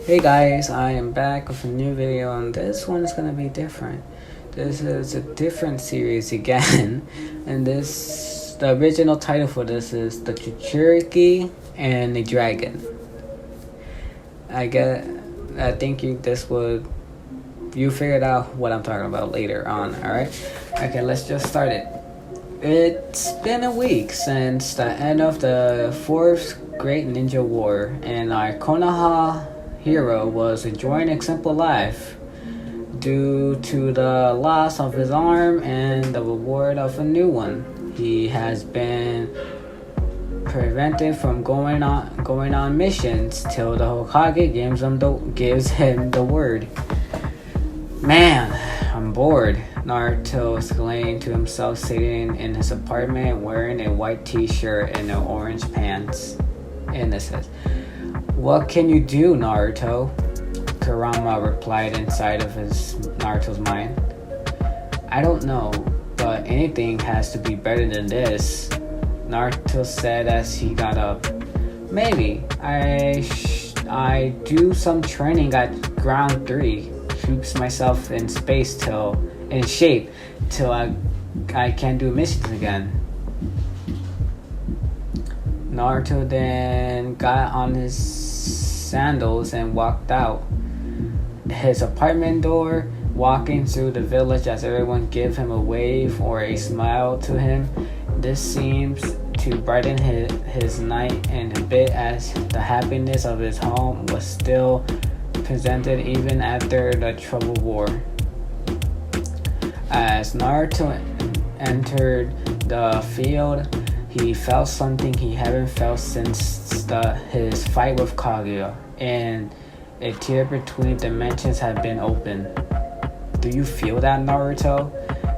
Hey guys, I am back with a new video and this one is gonna be different. This is a different series again and the original title for this is the Jinchuriki and the Dragon. I think you figured out what I'm talking about later on, alright? Okay, let's just start it. It's been a week since the end of the 4th Great Ninja War and our Konoha hero was enjoying a simple life due to the loss of his arm and the reward of a new one. He has been prevented from going on missions till the Hokage gives him the word. Man, I'm bored, Naruto exclaimed to himself, sitting in his apartment wearing a white t-shirt and orange pants. And it says, "What can you do, Naruto?" Kurama replied inside of Naruto's mind. "I don't know, but anything has to be better than this," Naruto said as he got up. "Maybe I do some training at ground 3, keeps myself in shape till I can do missions again." Naruto then got on his sandals and walked out his apartment door, walking through the village as everyone gave him a wave or a smile to him. This seems to brighten his night and a bit, as the happiness of his home was still presented even after the troubled war. As Naruto entered the field, he felt something he hadn't felt since his fight with Kaguya, and a tear between dimensions had been opened. "Do you feel that, Naruto?"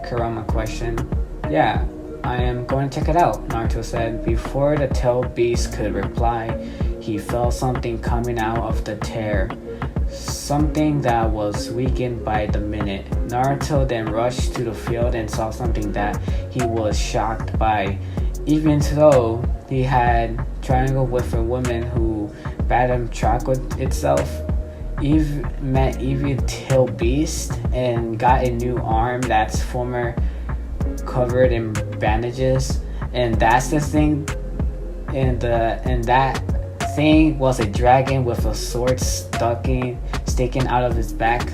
Kurama questioned. "Yeah, I am going to check it out," Naruto said. Before the tailed beast could reply, he felt something coming out of the tear, something that was weakened by the minute. Naruto then rushed to the field and saw something that he was shocked by. Even though he had triangled with a woman who bade him chocolate itself, Eve met Evie Tail Beast and got a new arm that's former covered in bandages, and that's the thing. And that thing was a dragon with a sword sticking out of his back.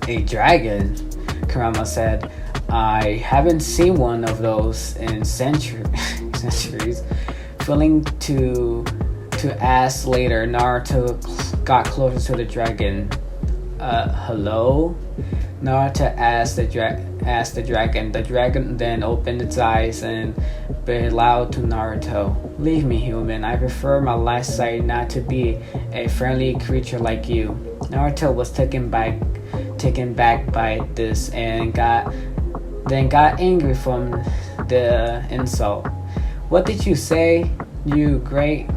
"A dragon?" Kurama said. "I haven't seen one of those in centuries." Feeling to ask later, Naruto got closer to the dragon. Hello?" Naruto asked the dragon. The dragon then opened its eyes and bellowed to Naruto. "Leave me, human. I prefer my last sight not to be a friendly creature like you." Naruto was taken back by this and got angry from the insult. "What did you say, you great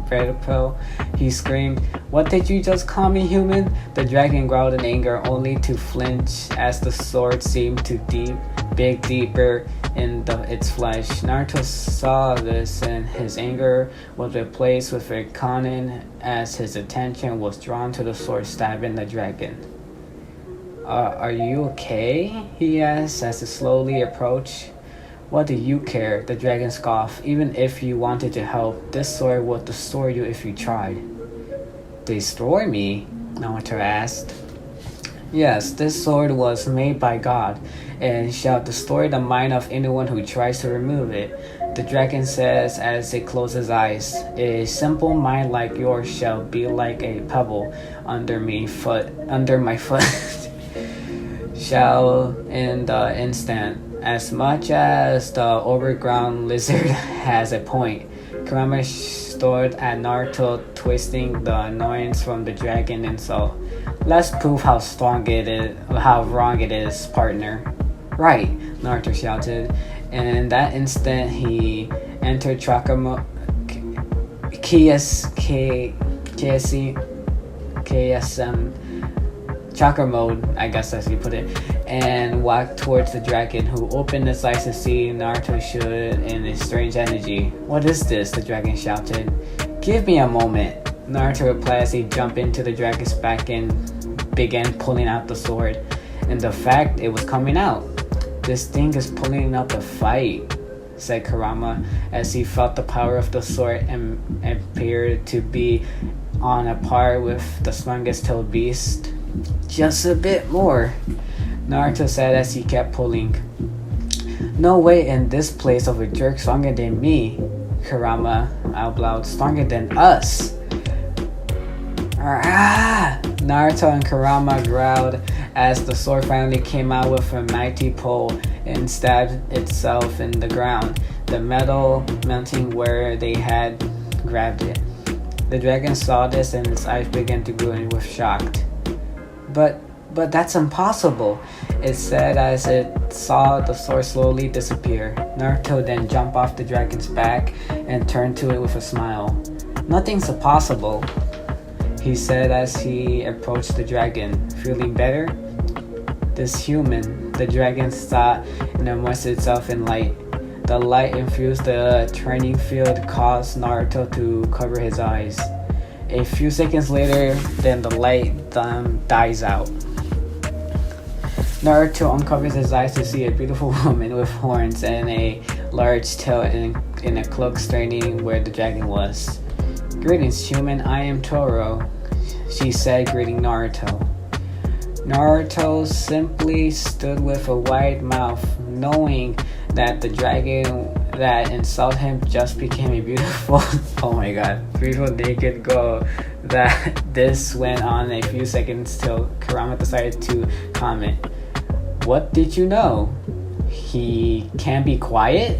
Predator?" he screamed. "What did you just call me, human?" The dragon growled in anger, only to flinch as the sword seemed to dig deeper in its flesh. Naruto saw this and his anger was replaced with a cunning as his attention was drawn to the sword stabbing the dragon. Are you okay?" he asked as it slowly approached. "What do you care?" the dragon scoffed. "Even if you wanted to help, this sword would destroy you if you tried." "Destroy me?" Naruto asked. "Yes, this sword was made by God and shall destroy the mind of anyone who tries to remove it," the dragon says as it closes eyes. "A simple mind like yours shall be like a pebble under my foot shall in the instant. As much as the overground lizard has a point." Kurama stared at Naruto, twisting the annoyance from the dragon insult. "Let's prove how wrong it is, partner." "Right," Naruto shouted. And in that instant, he entered KSM chakra mode, I guess as you put it, and walked towards the dragon, who opened its eyes to see Naruto stood in a strange energy. "What is this?" the dragon shouted. "Give me a moment." Naruto replied as he jumped into the dragon's back and began pulling out the sword. And the fact it was coming out. This thing is pulling out the fight, said Kurama as he felt the power of the sword and appeared to be on a par with the strongest tailed beast. Just a bit more, Naruto said as he kept pulling. No way in this place of a jerk stronger than me, Kurama out loud. Stronger than us. Ah! Naruto and Kurama growled as the sword finally came out with a mighty pull and stabbed itself in the ground, the metal melting where they had grabbed it. The dragon saw this and its eyes began to glow with shock. But that's impossible, it said as it saw the sword slowly disappear. Naruto then jumped off the dragon's back and turned to it with a smile. Nothing's impossible, he said as he approached the dragon. Feeling better? This human, the dragon thought, and immersed itself in light. The light infused the training field caused Naruto to cover his eyes. A few seconds later, then the light dies out. Naruto uncovers his eyes to see a beautiful woman with horns and a large tail in a cloak standing where the dragon was. Greetings, human, I am Toro, she said, greeting Naruto. Naruto simply stood with a wide mouth, knowing that the dragon that insulted him just became a beautiful, oh my god, beautiful naked girl. That this went on a few seconds till Kurama decided to comment. What did you know? He can't be quiet?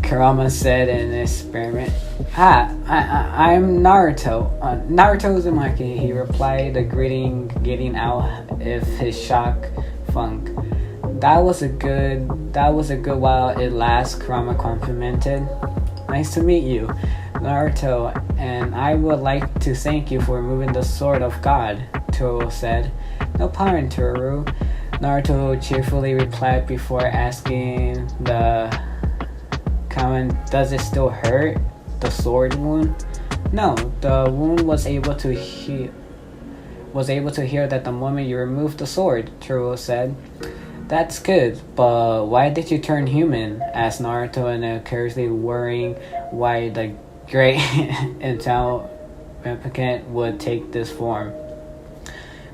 Kurama said in an experiment. I'm Naruto. Naruto Uzumaki, he replied, the greeting getting out of his shock funk. That was a good while it lasts, Kurama complimented. Nice to meet you, Naruto, and I would like to thank you for removing the sword of God, Toro said. No problem, Toro, Naruto cheerfully replied before asking the comment, does it still hurt? The sword wound? No, the wound was able to heal that the moment you removed the sword, Toro said. That's good, but why did you turn human? Asked Naruto in a curiously worrying why the great intel replicant would take this form.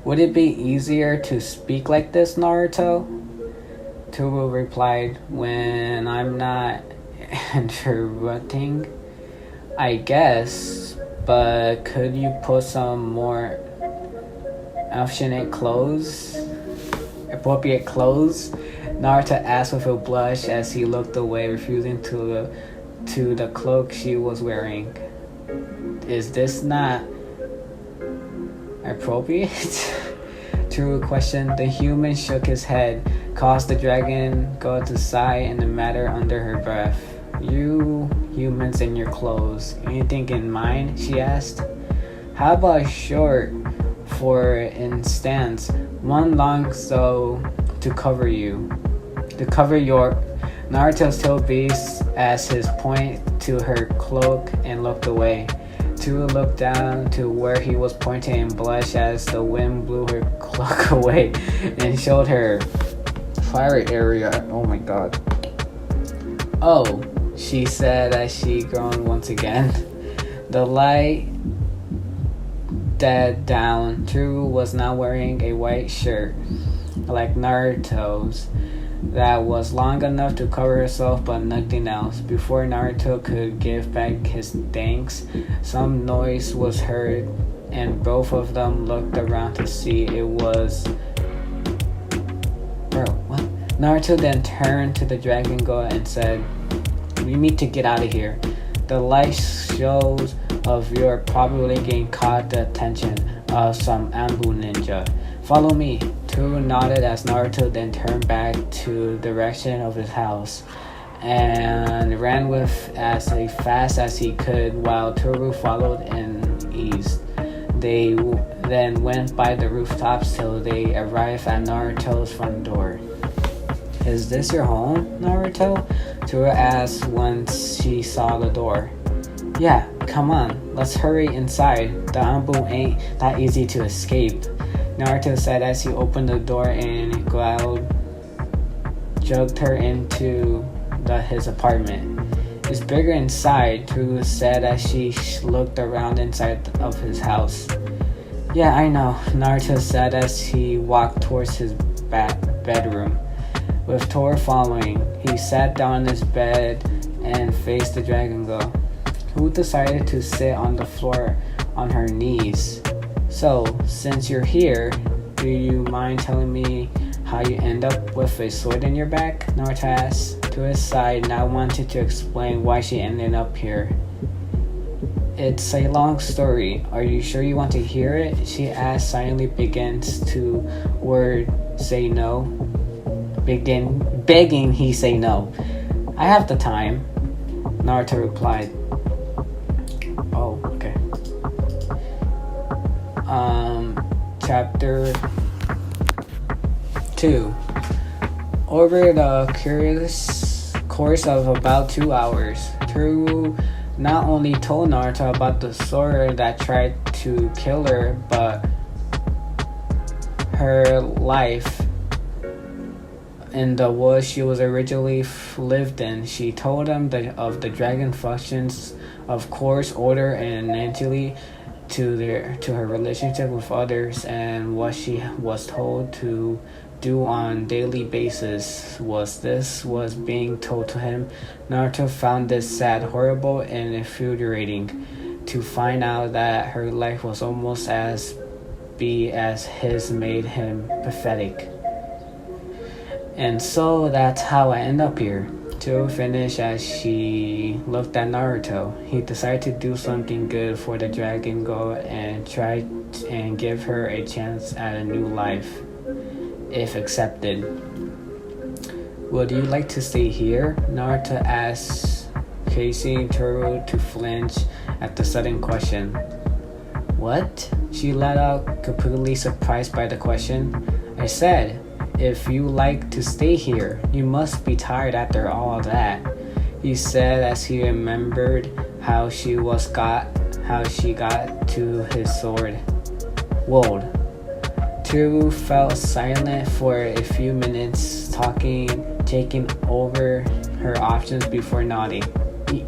Would it be easier to speak like this, Naruto? Toro replied, when I'm not interrupting. I guess, but could you put some more appropriate clothes? Naruto asked with a blush as he looked away, refusing to the cloak she was wearing. Is this not appropriate? Toro questioned. The human shook his head, caused the dragon girl to sigh and mutter under her breath. You humans in your clothes, anything in mind? She asked. How about a short, for instance, one long so to cover your Naruto's tail beast as his point to her cloak and looked away. Toro looked down to where he was pointing and blushed as the wind blew her cloak away and showed her private area. Oh my god. Oh, she said as she groaned once again. The light died down. Toro was now wearing a white shirt, like Naruto's, that was long enough to cover herself but nothing else. Before Naruto could give back his thanks, some noise was heard, and both of them looked around to see it was... Bro, what? Naruto then turned to the dragon girl and said, we need to get out of here. The light shows of you're probably getting caught the attention of some Ambu ninja. Follow me. Toro nodded as Naruto then turned back to the direction of his house and ran with as fast as he could while Toro followed in ease. They then went by the rooftops till they arrived at Naruto's front door. Is this your home, Naruto? Toro asked once she saw the door. Yeah, Come on, let's hurry inside. The Anbu ain't that easy to escape, Naruto said as he opened the door and jugged her into his apartment. It's bigger inside, Toro said as she looked around inside of his house. Yeah, I know, Naruto said as he walked towards his bedroom. With Toro following, he sat down in his bed and faced the dragon girl, who decided to sit on the floor on her knees. So, since you're here, do you mind telling me how you end up with a sword in your back? Naruto asked. To his side, now wanted to explain why she ended up here. It's a long story. Are you sure you want to hear it? She asked, silently begins to say no. Begging he say no. I have the time, Naruto replied. Oh, okay. Chapter 2. Over the curious course of about 2 hours, Toro not only told Naruto about the sword that tried to kill her, but her life in the woods she was originally lived in. She told him of the dragon functions, of course, order and mentally to her relationship with others, and what she was told to do on daily basis. Was being told to him. Naruto found this sad, horrible, and infuriating to find out that her life was almost as his made him pathetic. And so that's how I end up here. To finish as she looked at Naruto, he decided to do something good for the dragon girl and try and give her a chance at a new life, if accepted. Would you like to stay here? Naruto asked, causing Toro to flinch at the sudden question. What? She let out, completely surprised by the question. I said, if you like to stay here, you must be tired after all that, he said as he remembered how she got to his sword. Wold. Toro felt silent for a few minutes, taking over her options before nodding.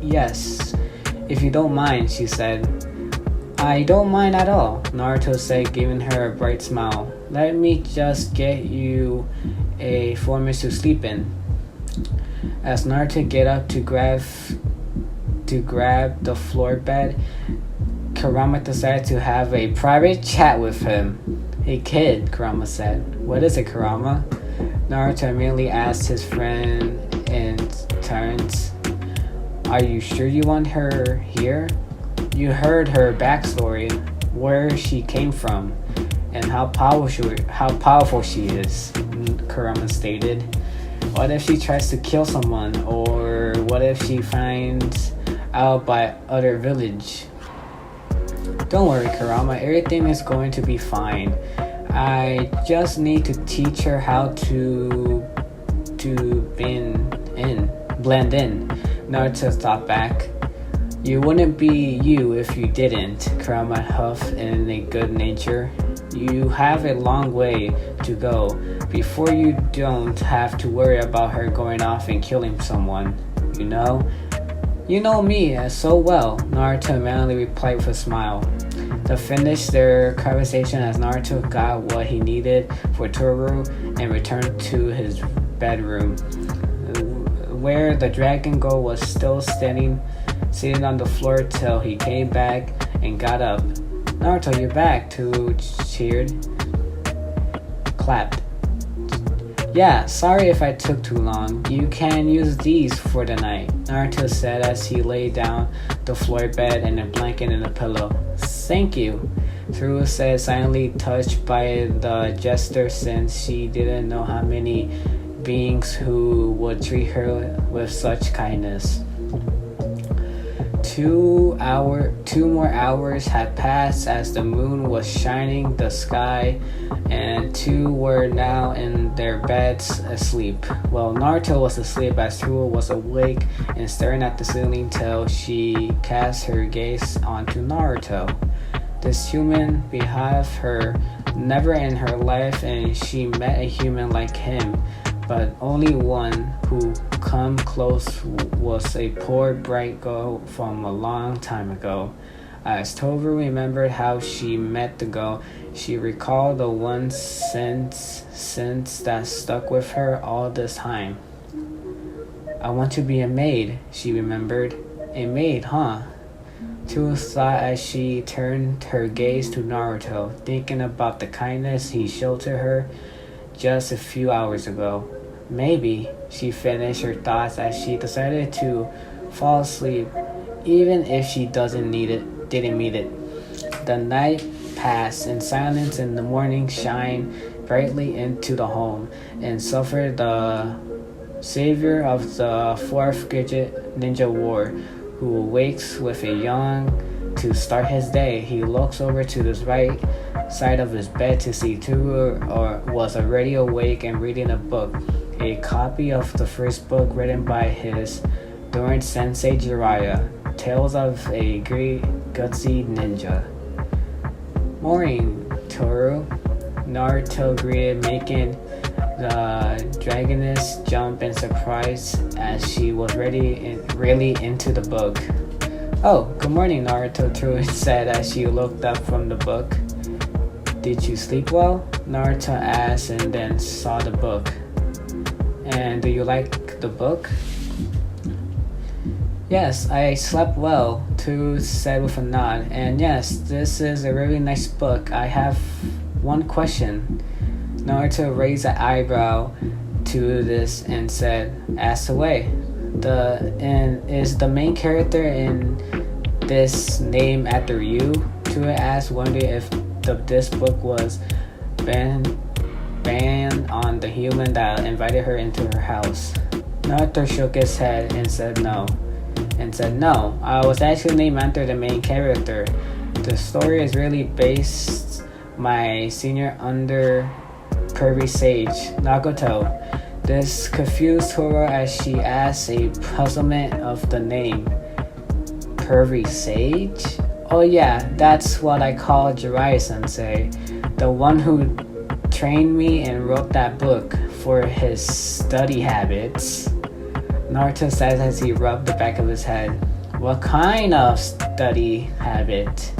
Yes, if you don't mind, she said. I don't mind at all, Naruto said, giving her a bright smile. Let me just get you a fortress to sleep in. As Naruto get up to grab the floor bed, Kurama decided to have a private chat with him. Hey kid, Kurama said. What is it, Kurama? Naruto immediately asked his friend in turns. Are you sure you want her here? You heard her backstory, where she came from, and how powerful she is, Kurama stated. What if she tries to kill someone, or what if she finds out by other village? Don't worry, Kurama, everything is going to be fine. I just need to teach her how to blend in. Naruto thought back. You wouldn't be you if you didn't, Kurama huffed in a good nature. You have a long way to go before you don't have to worry about her going off and killing someone, you know? You know me so well, Naruto immediately replied with a smile. To finish their conversation as Naruto got what he needed for Toro and returned to his bedroom, where the dragon girl was still sitting on the floor till he came back and got up. Naruto, you're back, Toro cheered. Clapped. Yeah, sorry if I took too long. You can use these for the night, Naruto said as he lay down the floor bed and a blanket and a pillow. Thank you, Toro said, silently touched by the gesture since she didn't know how many beings who would treat her with such kindness. Two more hours had passed as the moon was shining the sky, and two were now in their beds asleep. Well, Naruto was asleep as Toro was awake and staring at the ceiling till she cast her gaze onto Naruto. This human beheld her never in her life, and she met a human like him, but only one who come close was a poor bright girl from a long time ago. As Toro remembered how she met the girl, she recalled the one sense that stuck with her all this time. I want to be a maid, she remembered. A maid, huh? Toro thought as she turned her gaze to Naruto, thinking about the kindness he showed to her just a few hours ago. Maybe, she finished her thoughts as she decided to fall asleep, even if she didn't need it. The night passed in silence, and the morning shined brightly into the home, and suffered the savior of the fourth ninja war, who awakes with a yawn to start his day. He looks over to the right side of his bed to see Toro was already awake and reading a book, a copy of the first book written by his adored sensei Jiraiya, Tales of a Great Gutsy Ninja. Morning, Toro, Naruto greeted, making the dragoness jump in surprise as she was really into the book. Oh, good morning, Naruto, Toro said as she looked up from the book. Did you sleep well? Naruto asked and then saw the book. And do you like the book? Yes, I slept well, Toro said with a nod. And yes, this is a really nice book. I have one question. Naruto raised an eyebrow to this and said, ask away. Is the main character in this named after you? Toro asked, wondering if this book was banned on the human that invited her into her house. Naruto shook his head and said no. I was actually named after the main character. The story is really based my senior under pervy sage, Nagato. This confused Toro as she asked a puzzlement of the name. Pervy sage? Oh yeah, that's what I call Jiraiya-sensei, the one who trained me and wrote that book for his study habits. Naruto says as he rubbed the back of his head. What kind of study habit?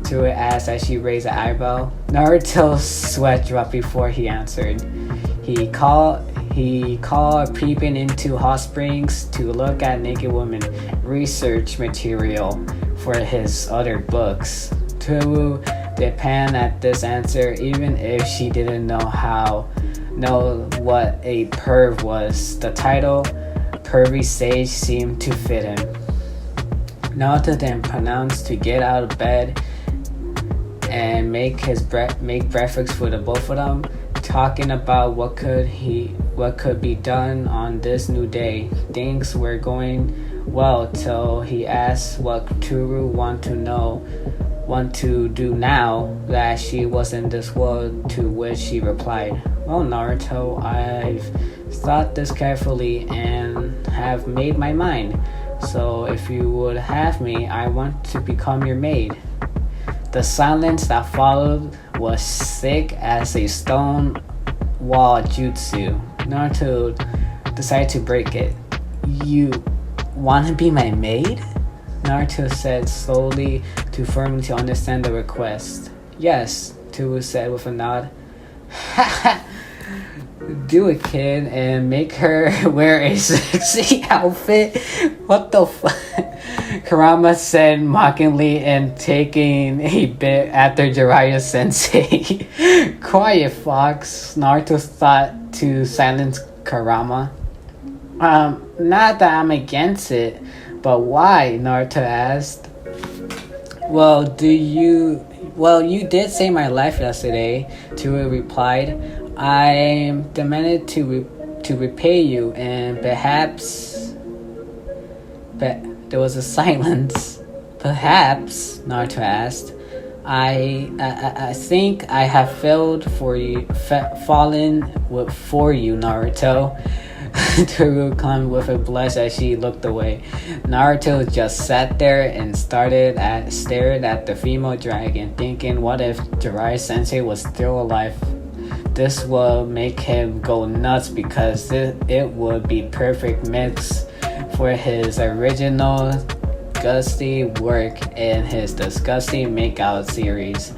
Toro asked as she raised an eyebrow. Naruto's sweat dropped before he answered. He called peeping into hot springs to look at naked women research material for his other books. Toro depan at this answer, even if she didn't know what a perv was. The title pervy sage seemed to fit him. Naruto then pronounced to get out of bed and make breakfast for the both of them, talking about what could be done on this new day. Things were going well till he asked what Toro want to do now that she was in this world, to which she replied, well, Naruto, I've thought this carefully and have made my mind. So if you would have me, I want to become your maid. The silence that followed was thick as a stone wall jutsu. Naruto decided to break it. You want to be my maid? Naruto said slowly, too firmly to understand the request. Yes, Toro said with a nod. Do it, kid, and make her wear a sexy outfit. What the fuck? Kurama said mockingly and taking a bit after Jiraiya sensei. Quiet, fox, Naruto thought to silence Kurama. Not that I'm against it, but why? Naruto asked. You did save my life yesterday, Toro replied. I'm demanded to repay you, and perhaps... But there was a silence. Perhaps, Naruto asked. I think I have fallen for you, Naruto. Toru climbed with a blush as she looked away. Naruto just sat there and stared at the female dragon, thinking, what if Jiraiya Sensei was still alive? This would make him go nuts because it would be perfect mix for his original disgusting work in his disgusting makeout series.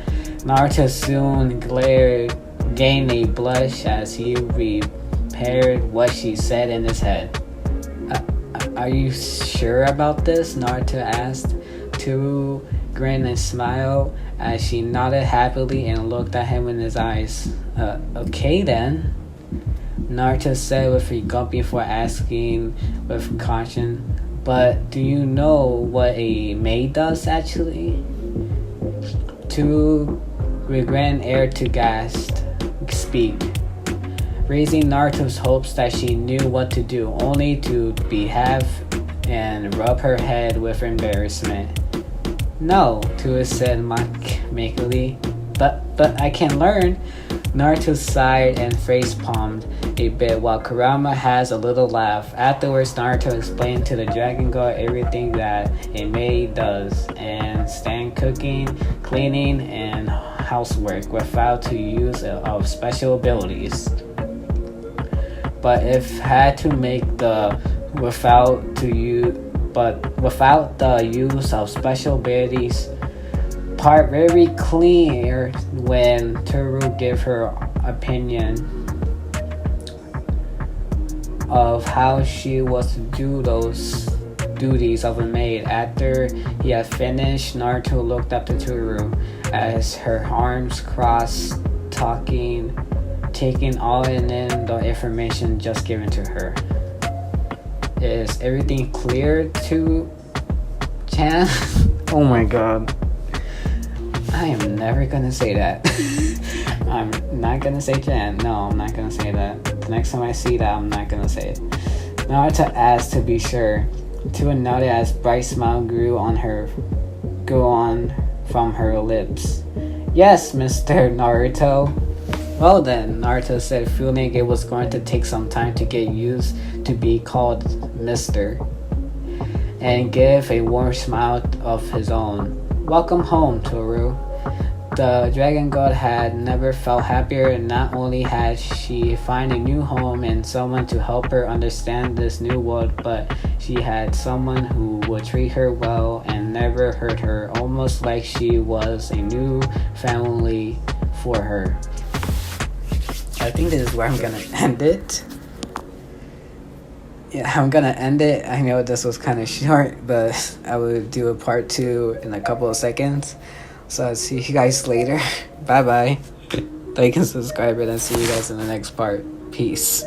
Naruto soon gained a blush as he repaired what she said in his head. Are you sure about this? Naruto asked. Toru grinned and smiled as she nodded happily and looked at him in his eyes. Okay then, Naruto said with a gulp before asking with caution, but do you know what a maid does actually? To regret air to speak, raising Naruto's hopes that she knew what to do, only to behave and rub her head with embarrassment. No, Tua said meekly, but I can learn. Naruto sighed and face palmed a bit while Kurama has a little laugh. Afterwards, Naruto explained to the Dragon God everything that a maid does and stand cooking, cleaning, and housework without the use of special abilities. But if had to make without the use of special abilities part very clear when Toru gave her opinion of how she was to do those duties of a maid. After he had finished, Naruto looked up to Toru as her arms crossed, taking all in the information just given to her. Is everything clear to Chan? Oh my god. I am never gonna say that. I'm not gonna say Jan. No, I'm not gonna say that. The next time I see that, I'm not gonna say it. Naruto asked to be sure. Tua nodded as bright smile grew on from her lips. Yes, Mr. Naruto. Well then, Naruto said, feeling it was going to take some time to get used to be called Mr. and give a warm smile of his own. Welcome home, Toru. The Dragon God had never felt happier. Not only had she found a new home and someone to help her understand this new world, but she had someone who would treat her well and never hurt her, almost like she was a new family for her. I think this is where I'm gonna end it. Yeah, I'm gonna end it. I know this was kind of short, but I will do a part 2 in a couple of seconds. So I'll see you guys later. Bye bye. Like and subscribe, and I'll see you guys in the next part. Peace.